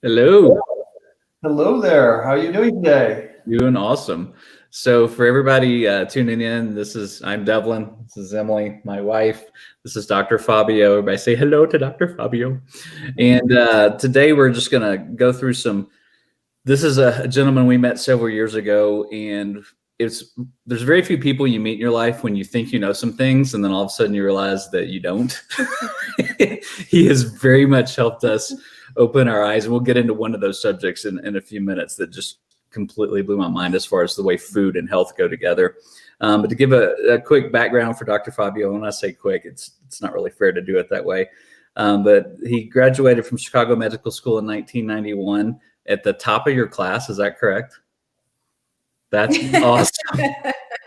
Hello. Hello there. How are you doing today? Doing awesome. So for everybody tuning in, I'm Devlin. This is Emily, my wife. This is Dr. Fabio. Everybody say hello to Dr. Fabio. And today we're just going to go through this is a gentleman we met several years ago, and there's very few people you meet in your life when you think you know some things, and then all of a sudden you realize that you don't. He has very much helped us open our eyes, and we'll get into one of those subjects in a few minutes that just completely blew my mind as far as the way food and health go together. But to give a quick background for Dr. Fabio, when I say quick, it's not really fair to do it that way. But he graduated from Chicago Medical School in 1991 at the top of your class. Is that correct? That's awesome.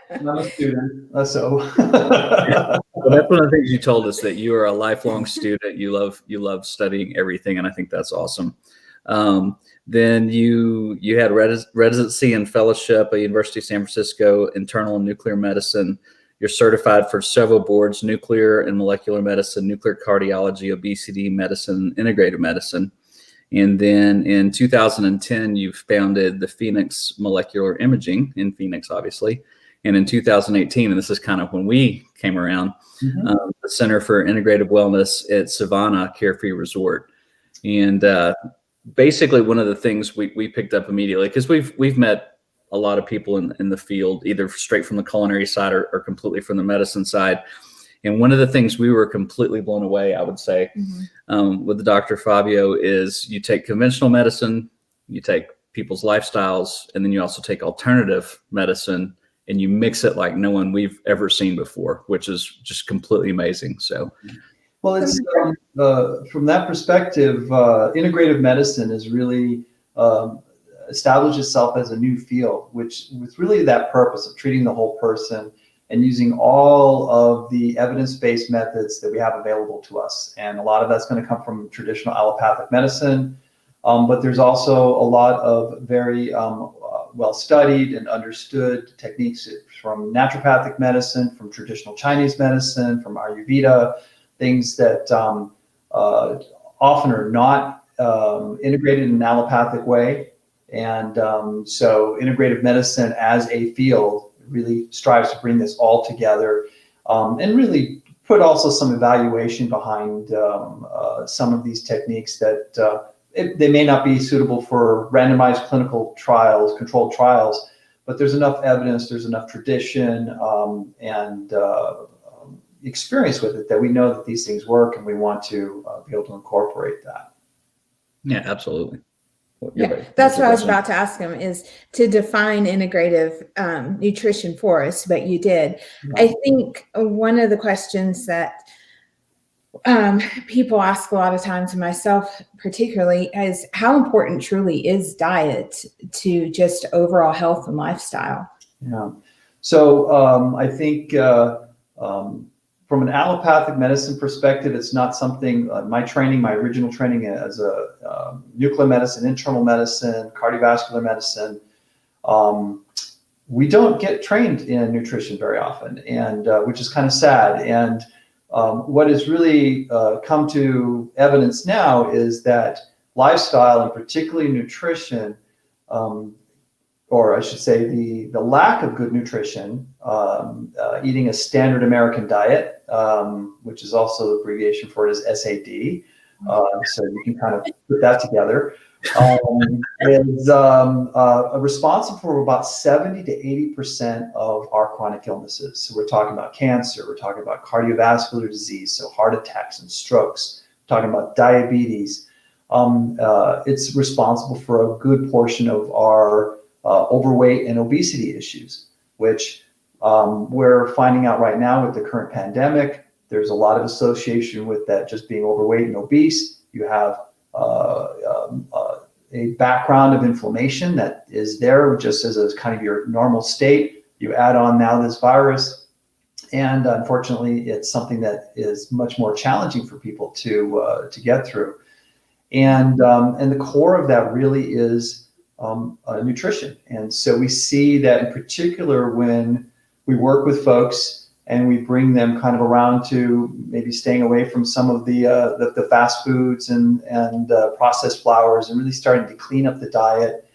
I'm a student, so. Well, that's one of the things you told us, that you are a lifelong student. You love studying everything, and I think that's awesome. Then you had residency and fellowship at University of San Francisco, internal and nuclear medicine. You're certified for several boards: nuclear and molecular medicine, nuclear cardiology, obesity medicine, integrative medicine. And then in 2010, you founded the Phoenix Molecular Imaging in Phoenix, obviously. And in 2018, and this is kind of when we came around, the Center for Integrative Wellness at Savannah Carefree Resort. And basically, one of the things we picked up immediately, because we've met a lot of people in the field, either straight from the culinary side or completely from the medicine side. And one of the things we were completely blown away, I would say, with the Dr. Fabio is you take conventional medicine, you take people's lifestyles, and then you also take alternative medicine, and you mix it like no one we've ever seen before, which is just completely amazing. So, well, it's from that perspective, integrative medicine is really established itself as a new field, with really that purpose of treating the whole person and using all of the evidence-based methods that we have available to us. And a lot of that's going to come from traditional allopathic medicine, but there's also a lot of very well-studied and understood techniques from naturopathic medicine, from traditional Chinese medicine, from Ayurveda, things that often are not integrated in an allopathic way. And so integrative medicine as a field really strives to bring this all together, and really put also some evaluation behind some of these techniques that they may not be suitable for randomized clinical trials, controlled trials, but there's enough evidence, there's enough tradition and experience with it that we know that these things work, and we want to be able to incorporate that. Yeah, absolutely. Yeah, that's what I was about to ask him, is to define integrative nutrition for us, but you did. I think one of the questions that people ask a lot of times, and myself particularly, is how important truly is diet to just overall health and lifestyle? Yeah. So I think from an allopathic medicine perspective, it's not something, my original training as a nuclear medicine, internal medicine, cardiovascular medicine, we don't get trained in nutrition very often, and which is kind of sad. And what has really come to evidence now is that lifestyle, and particularly nutrition, or I should say the lack of good nutrition, eating a standard American diet, which is also the abbreviation for it is SAD. So you can kind of put that together, is responsible for about 70 to 80% of our chronic illnesses. So we're talking about cancer, we're talking about cardiovascular disease, so heart attacks and strokes, we're talking about diabetes. It's responsible for a good portion of our overweight and obesity issues, which we're finding out right now with the current pandemic. There's a lot of association with that, just being overweight and obese. You have a background of inflammation that is there just as a kind of your normal state. You add on now this virus, and unfortunately, it's something that is much more challenging for people to get through. And the core of that really is nutrition. And so we see that in particular when we work with folks and we bring them kind of around to maybe staying away from some of the fast foods and processed flours and really starting to clean up the diet.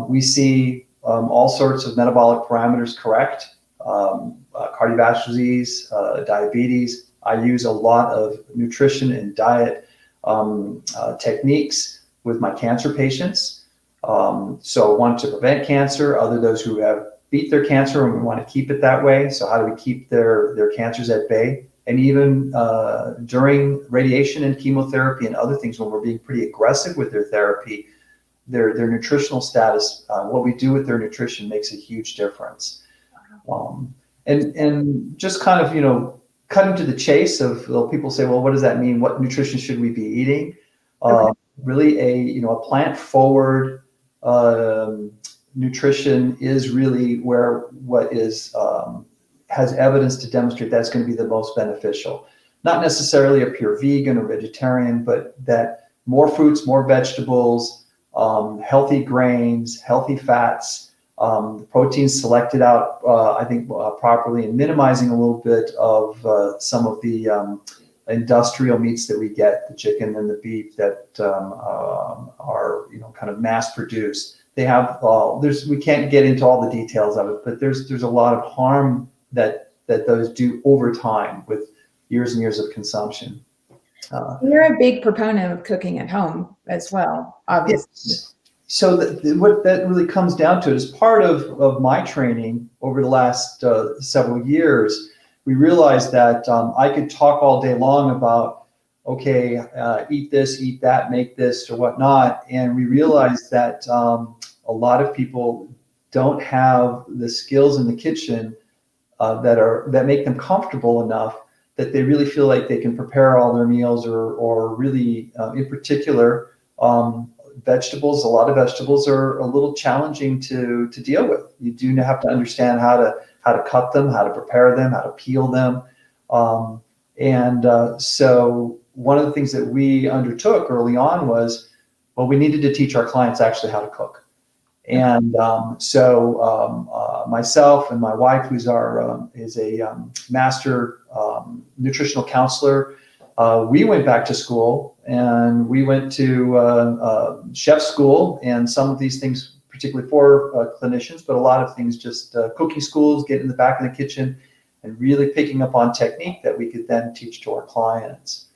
We see all sorts of metabolic parameters correct, cardiovascular disease, diabetes. I use a lot of nutrition and diet techniques with my cancer patients. So one to prevent cancer, other those who have beat their cancer and we want to keep it that way. So how do we keep their cancers at bay? And even during radiation and chemotherapy and other things, when we're being pretty aggressive with their therapy, their nutritional status, what we do with their nutrition makes a huge difference. And just kind of, cutting to the chase of people say, well, what does that mean? What nutrition should we be eating? Really a plant forward nutrition is really where what is has evidence to demonstrate that's going to be the most beneficial. Not necessarily a pure vegan or vegetarian, but that more fruits, more vegetables, healthy grains, healthy fats, the proteins selected out, I think, properly, and minimizing a little bit of some of the industrial meats that we get, the chicken and the beef that are kind of mass produced. They have we can't get into all the details of it, but there's a lot of harm that those do over time with years and years of consumption. You're a big proponent of cooking at home as well, obviously. Yes. So what that really comes down to is part of my training over the last several years. We realized that I could talk all day long about, okay, eat this, eat that, make this or whatnot. And we realized that a lot of people don't have the skills in the kitchen that make them comfortable enough that they really feel like they can prepare all their meals or really, in particular, vegetables. A lot of vegetables are a little challenging to deal with. You do have to understand how to cut them, how to prepare them, how to peel them. So one of the things that we undertook early on was, well, we needed to teach our clients actually how to cook. And so myself and my wife, who's is a master nutritional counselor, we went back to school and we went to chef school, and some of these things particularly for clinicians, but a lot of things just cooking schools, get in the back of the kitchen and really picking up on technique that we could then teach to our clients.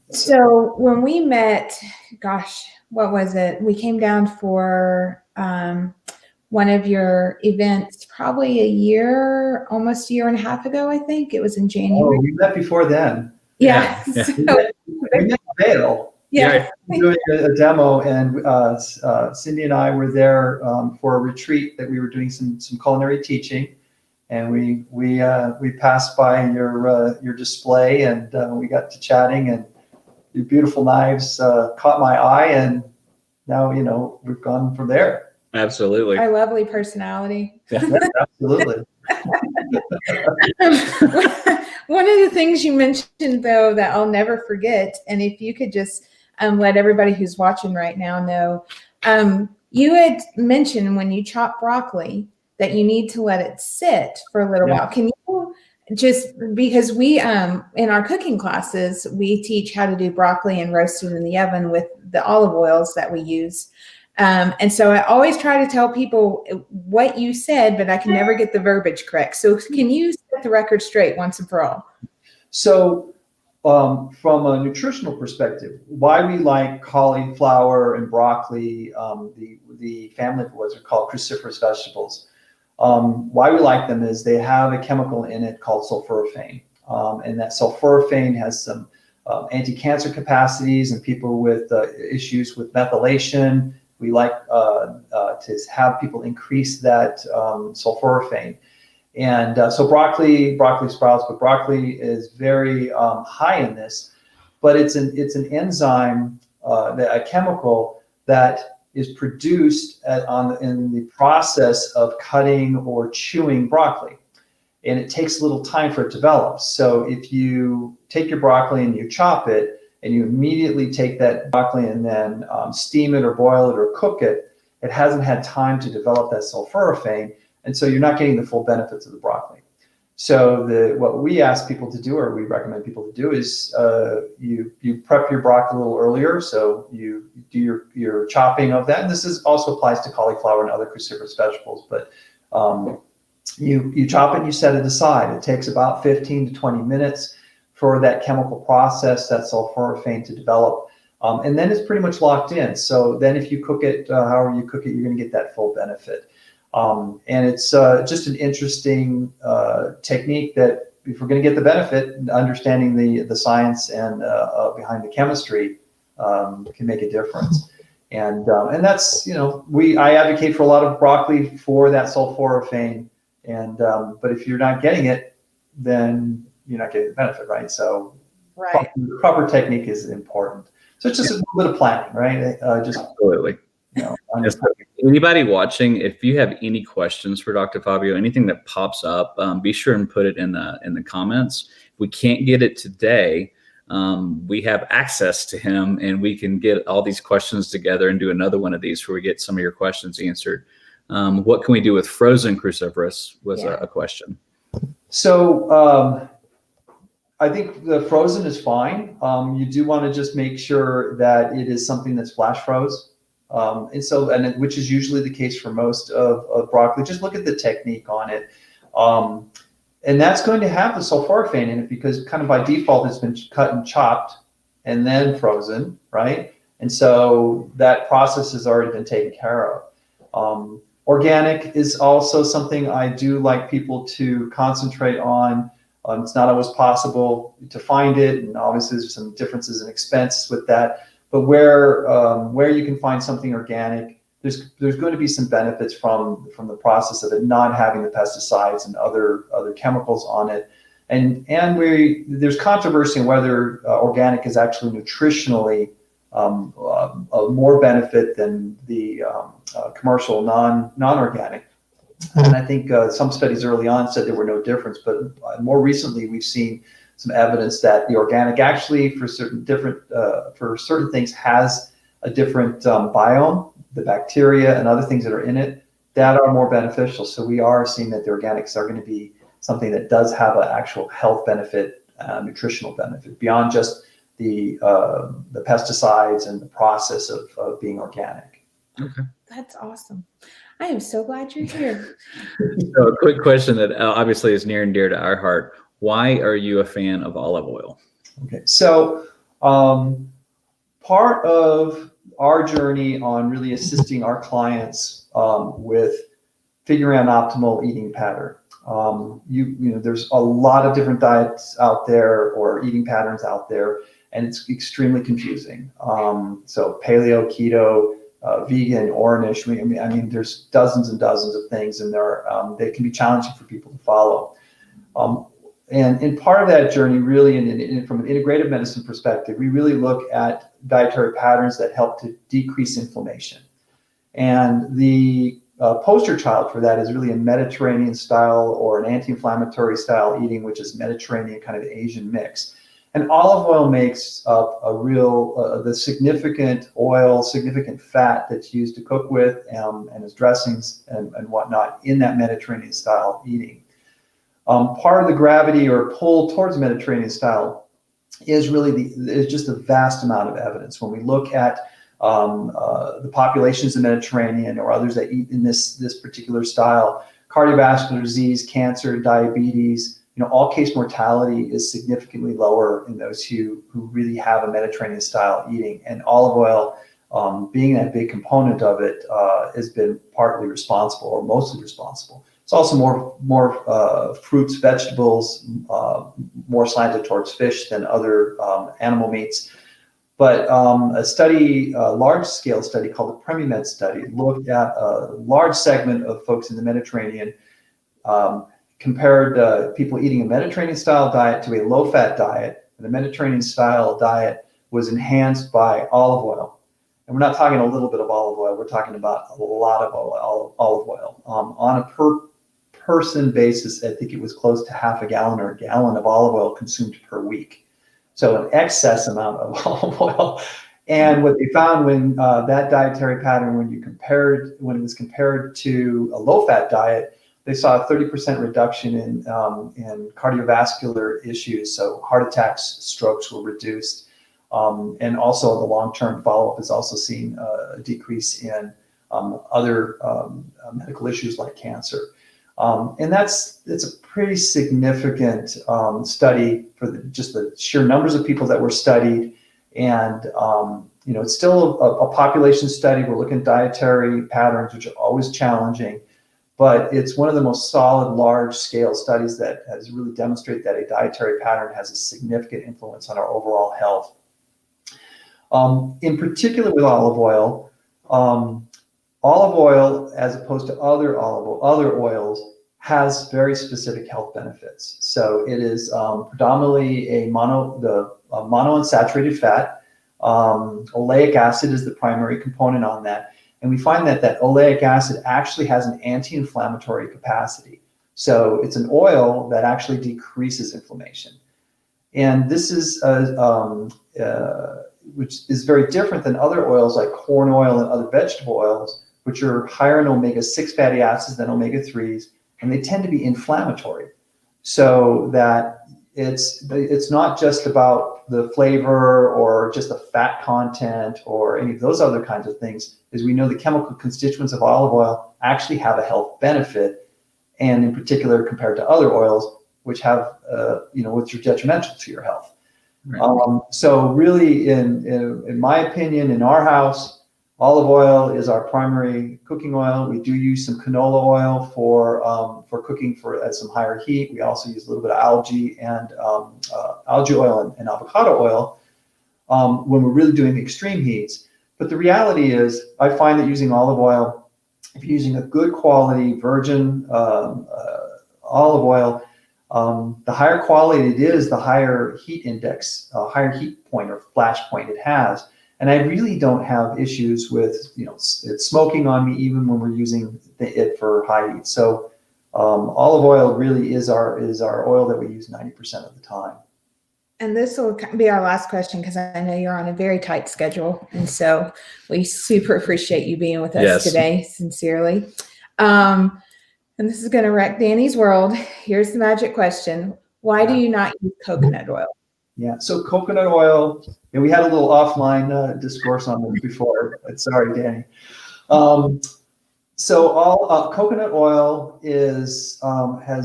So when we met, gosh, what was it? We came down for one of your events probably almost a year and a half ago, I think. It was in January. Oh, we met before then. Yeah. Yeah. So, We met in Vail. yeah. Doing a demo, and Cindy and I were there for a retreat that we were doing some culinary teaching, and we passed by your display, and we got to chatting, and your beautiful knives caught my eye, and now we've gone from there. Absolutely. Our lovely personality. Yes, absolutely. One of the things you mentioned, though, that I'll never forget, and if you could just let everybody who's watching right now know, you had mentioned when you chop broccoli that you need to let it sit for a little while. Can you just, because we, in our cooking classes, we teach how to do broccoli and roast it in the oven with the olive oils that we use. And so I always try to tell people what you said, but I can never get the verbiage correct. So can you set the record straight once and for all? So from a nutritional perspective, why we like cauliflower and broccoli, the family of what's called cruciferous vegetables, why we like them is they have a chemical in it called sulforaphane. And that sulforaphane has some anti-cancer capacities, and people with issues with methylation we like to have people increase that sulforaphane. And so broccoli sprouts, but broccoli is very high in this. But it's an enzyme, a chemical that is produced in the process of cutting or chewing broccoli. And it takes a little time for it to develop. So if you take your broccoli and you chop it, and you immediately take that broccoli and then steam it or boil it or cook it, it hasn't had time to develop that sulforaphane, and so you're not getting the full benefits of the broccoli. So what we ask people to do, or we recommend people to do, is you prep your broccoli a little earlier. So you do your chopping of that, and this also applies to cauliflower and other cruciferous vegetables. But you chop it and you set it aside. It takes about 15 to 20 minutes for that chemical process, that sulforaphane, to develop. And then it's pretty much locked in. So then if you cook it, however you cook it, you're going to get that full benefit. And it's just an interesting technique that, if we're going to get the benefit, understanding the science and behind the chemistry can make a difference. And that's, I advocate for a lot of broccoli for that sulforaphane. And but if you're not getting it, then you're not getting the benefit, right? So right. Proper technique is important. So it's just a little bit of planning, right? Just absolutely. Anybody watching, if you have any questions for Dr. Fabio, anything that pops up, be sure and put it in the comments. If we can't get it today, we have access to him, and we can get all these questions together and do another one of these where we get some of your questions answered. What can we do with frozen cruciferous was a question. So I think the frozen is fine. You do want to just make sure that it is something that's flash froze. Which is usually the case for most of broccoli. Just look at the technique on it. And that's going to have the sulforaphane in it because kind of by default it's been cut and chopped and then frozen, right? And so that process has already been taken care of. Organic is also something I do like people to concentrate on. It's not always possible to find it, and obviously there's some differences in expense with that. But where you can find something organic, there's going to be some benefits from the process of it not having the pesticides and other chemicals on it. And there's controversy on whether organic is actually nutritionally more benefit than the commercial non-organic. And I think some studies early on said there were no difference, but more recently we've seen some evidence that the organic actually for certain things has a different biome, the bacteria and other things that are in it that are more beneficial. So we are seeing that the organics are going to be something that does have an actual health benefit, nutritional benefit beyond just the pesticides and the process of being organic. Okay. That's awesome. I am so glad you're here. So a quick question that obviously is near and dear to our heart. Why are you a fan of olive oil? Okay, so part of our journey on really assisting our clients with figuring out an optimal eating pattern. There's a lot of different diets out there or eating patterns out there, and it's extremely confusing. So paleo, keto, vegan, Ornish. I mean, there's dozens and dozens of things, and they can be challenging for people to follow. And in part of that journey, really, from an integrative medicine perspective, we really look at dietary patterns that help to decrease inflammation. And the poster child for that is really a Mediterranean style or an anti-inflammatory style eating, which is Mediterranean kind of Asian mix. And olive oil makes up the significant oil, significant fat that's used to cook with and as dressings and whatnot in that Mediterranean style eating. Part of the gravity or pull towards Mediterranean style is really just a vast amount of evidence. When we look at the populations in the Mediterranean or others that eat in this particular style, cardiovascular disease, cancer, diabetes, all-case mortality is significantly lower in those who really have a Mediterranean style eating. And olive oil, being that big component of it, has been partly responsible or mostly responsible. It's also more fruits, vegetables, more slanted towards fish than other animal meats. But a study, a large-scale study called the PremiMed study, looked at a large segment of folks in the Mediterranean, compared people eating a Mediterranean-style diet to a low-fat diet. And the Mediterranean-style diet was enhanced by olive oil. And we're not talking a little bit of olive oil, we're talking about a lot of olive oil. On a per person basis, I think it was close to half a gallon or a gallon of olive oil consumed per week. So an excess amount of olive oil. And what they found when that dietary pattern, when it was compared to a low-fat diet, they saw a 30% reduction in cardiovascular issues. So heart attacks, strokes were reduced. And also the long-term follow-up is also seen a decrease in other medical issues like cancer. And it's a pretty significant study for just the sheer numbers of people that were studied. And it's still a population study. We're looking at dietary patterns, which are always challenging, but it's one of the most solid, large-scale studies that has really demonstrated that a dietary pattern has a significant influence on our overall health. In particular with olive oil, as opposed to other oils, has very specific health benefits. So it is predominantly a monounsaturated fat. Oleic acid is the primary component on that. And we find that oleic acid actually has an anti-inflammatory capacity. So it's an oil that actually decreases inflammation. And this is which is very different than other oils like corn oil and other vegetable oils, which are higher in omega-6 fatty acids than omega-3s, and they tend to be inflammatory. So that it's not just about the flavor or just the fat content or any of those other kinds of things, is we know the chemical constituents of olive oil actually have a health benefit, and in particular compared to other oils, which have, which are detrimental to your health. Right. So really, in my opinion, in our house, olive oil is our primary cooking oil. We do use some canola oil for cooking at some higher heat. We also use a little bit of algae oil and avocado oil when we're really doing extreme heats. But the reality is, I find that using olive oil, if you're using a good quality virgin olive oil, the higher quality it is, the higher heat index, higher heat point or flash point it has. And I really don't have issues with, it smoking on me even when we're using it for high heat. So olive oil really is our oil that we use 90% of the time. And this will be our last question, because I know you're on a very tight schedule. And so we super appreciate you being with us today, sincerely. And this is going to wreck Danny's world. Here's the magic question. Why do you not use coconut oil? Yeah, so coconut oil, and we had a little offline discourse on this before, but sorry, Danny. Coconut oil has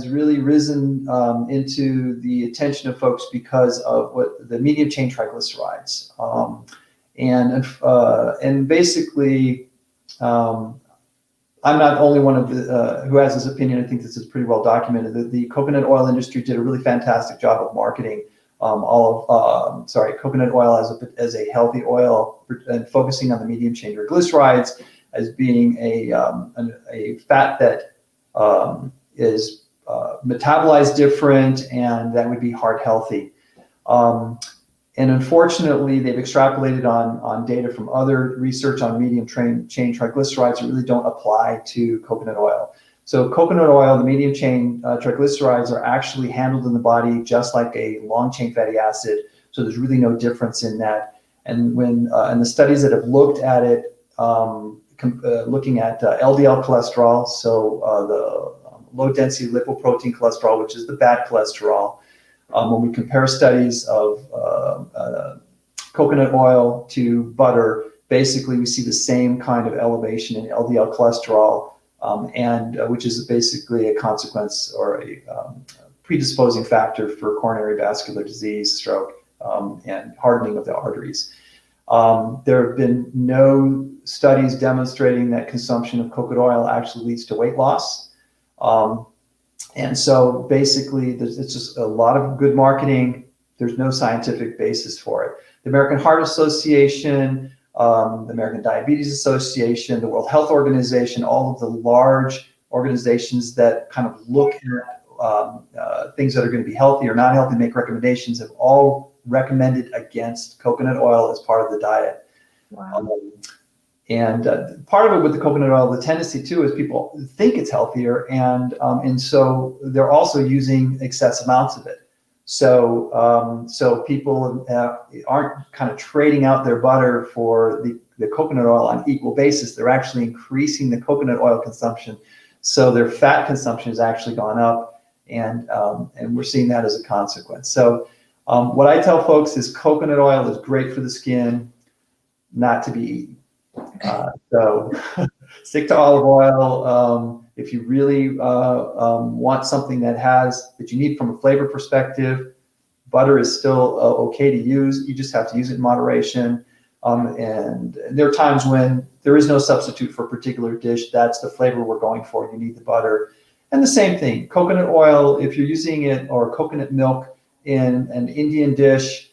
really risen into the attention of folks because of what the medium chain triglycerides, and basically, I'm not the only one of the who has this opinion. I think this is pretty well documented. The coconut oil industry did a really fantastic job of marketing coconut oil as a healthy oil and focusing on the medium chain triglycerides as being a fat that is metabolized different and that would be heart healthy. And unfortunately, they've extrapolated on data from other research on medium chain triglycerides that really don't apply to coconut oil. So coconut oil, the medium chain triglycerides are actually handled in the body just like a long chain fatty acid. So there's really no difference in that. And and the studies that have looked at it, looking at LDL cholesterol, so the low density lipoprotein cholesterol, which is the bad cholesterol. When we compare studies of coconut oil to butter, basically we see the same kind of elevation in LDL cholesterol, which is basically a consequence or a predisposing factor for coronary vascular disease, stroke, and hardening of the arteries. There have been no studies demonstrating that consumption of coconut oil actually leads to weight loss. And so basically, it's just a lot of good marketing. There's no scientific basis for it. the American Heart Association, the American Diabetes Association, the World Health Organization, all of the large organizations that kind of look at things that are going to be healthy or not healthy, make recommendations, have all recommended against coconut oil as part of the diet. Wow. And part of it with the coconut oil, the tendency too is people think it's healthier, and so they're also using excess amounts of it. So people aren't kind of trading out their butter for the coconut oil on equal basis. They're actually increasing the coconut oil consumption, so their fat consumption has actually gone up, and we're seeing that as a consequence. So what I tell folks is coconut oil is great for the skin, not to be eaten. So stick to olive oil. If you really want something that you need from a flavor perspective, butter is still okay to use. You just have to use it in moderation. And there are times when there is no substitute for a particular dish. That's the flavor we're going for. You need the butter. And the same thing, coconut oil, if you're using it, or coconut milk in an Indian dish,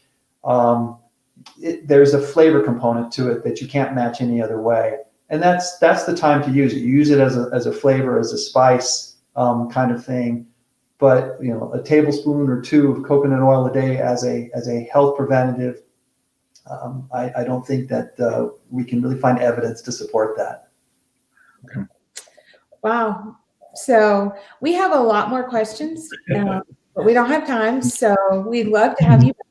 there's a flavor component to it that you can't match any other way. And that's the time to use it. You use it as a flavor, as a spice kind of thing. But a tablespoon or two of coconut oil a day as a health preventative, I don't think that we can really find evidence to support that. Okay. Wow. So we have a lot more questions, but we don't have time. So we'd love to have you back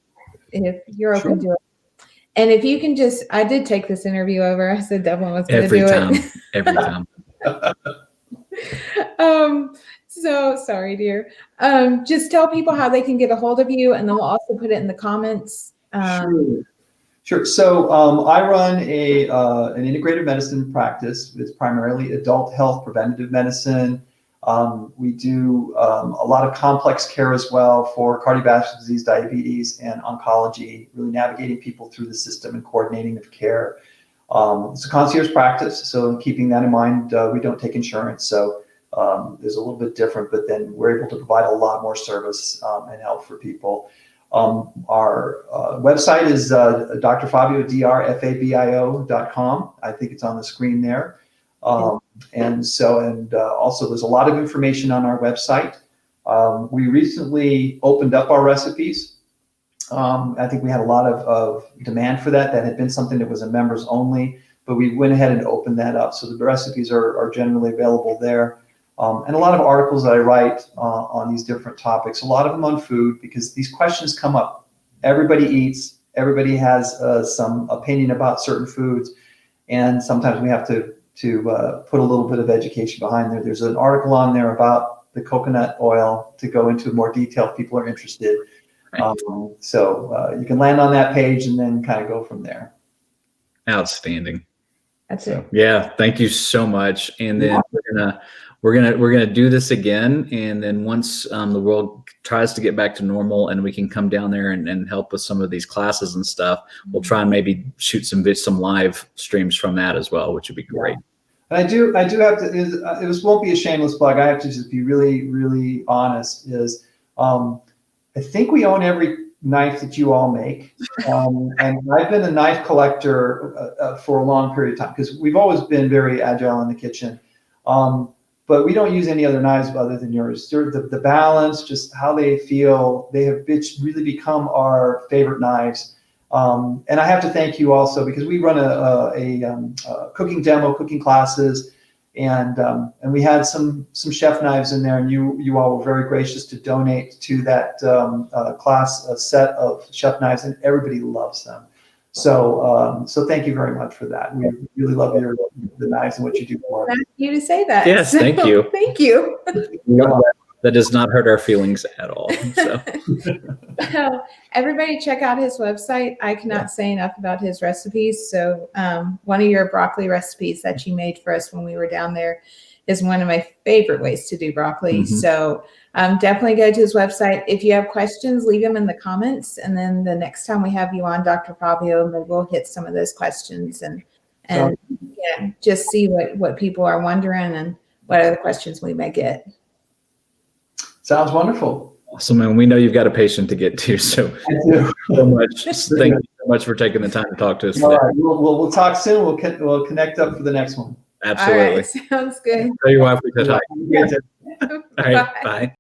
if you're open to it. And if you can I did take this interview over. I said Devlin was going to do it. Every time. So sorry, dear. Just tell people how they can get a hold of you, and then we'll also put it in the comments. Sure. So I run an integrative medicine practice. It's primarily adult health, preventative medicine. We do a lot of complex care as well for cardiovascular disease, diabetes, and oncology, really navigating people through the system and coordinating of care. It's a concierge practice, so keeping that in mind, we don't take insurance, so there's a little bit different, but then we're able to provide a lot more service and help for people. Our website is Dr Fabio, drfabio.com. I think it's on the screen there. And also there's a lot of information on our website. We recently opened up our recipes. I think we had a lot of demand for that. That had been something that was a members only, but we went ahead and opened that up. So the recipes are generally available there. And a lot of articles that I write on these different topics, a lot of them on food, because these questions come up. Everybody eats, everybody has some opinion about certain foods, and sometimes we have to put a little bit of education behind there. There's an article on there about the coconut oil to go into more detail if people are interested. So you can land on that page and then kind of go from there. Outstanding. That's it. Yeah, thank you so much. And then we're gonna do this again, and then once the world tries to get back to normal and we can come down there and help with some of these classes and stuff, we'll try and maybe shoot some live streams from that as well, which would be great. And I do have to. It won't be a shameless plug. I have to just be really, really honest. I think we own every knife that you all make, and I've been a knife collector for a long period of time because we've always been very agile in the kitchen. But we don't use any other knives other than yours. The balance, just how they feel, they have really become our favorite knives. And I have to thank you also, because we run a cooking demo, cooking classes, and we had some chef knives in there, and you all were very gracious to donate to that class a set of chef knives, and everybody loves them. So thank you very much for that. We really love the knives and what you do for us. Ask you to say that. Yes, thank you. Thank you. That does not hurt our feelings at all. So. Everybody check out his website. I cannot say enough about his recipes. So one of your broccoli recipes that you made for us when we were down there is one of my favorite ways to do broccoli. Mm-hmm. So definitely go to his website. If you have questions, leave them in the comments. And then the next time we have you on, Dr. Fabio, we'll hit some of those questions and just see what people are wondering and what other questions we may get. Sounds wonderful. Awesome, and we know you've got a patient to get to, so I do. so much. Thank you so much for taking the time to talk to us All today. right, we'll talk soon. We'll connect up for the next one. Absolutely. All right, sounds good. Tell your wife we said hi. Great day. All right, bye.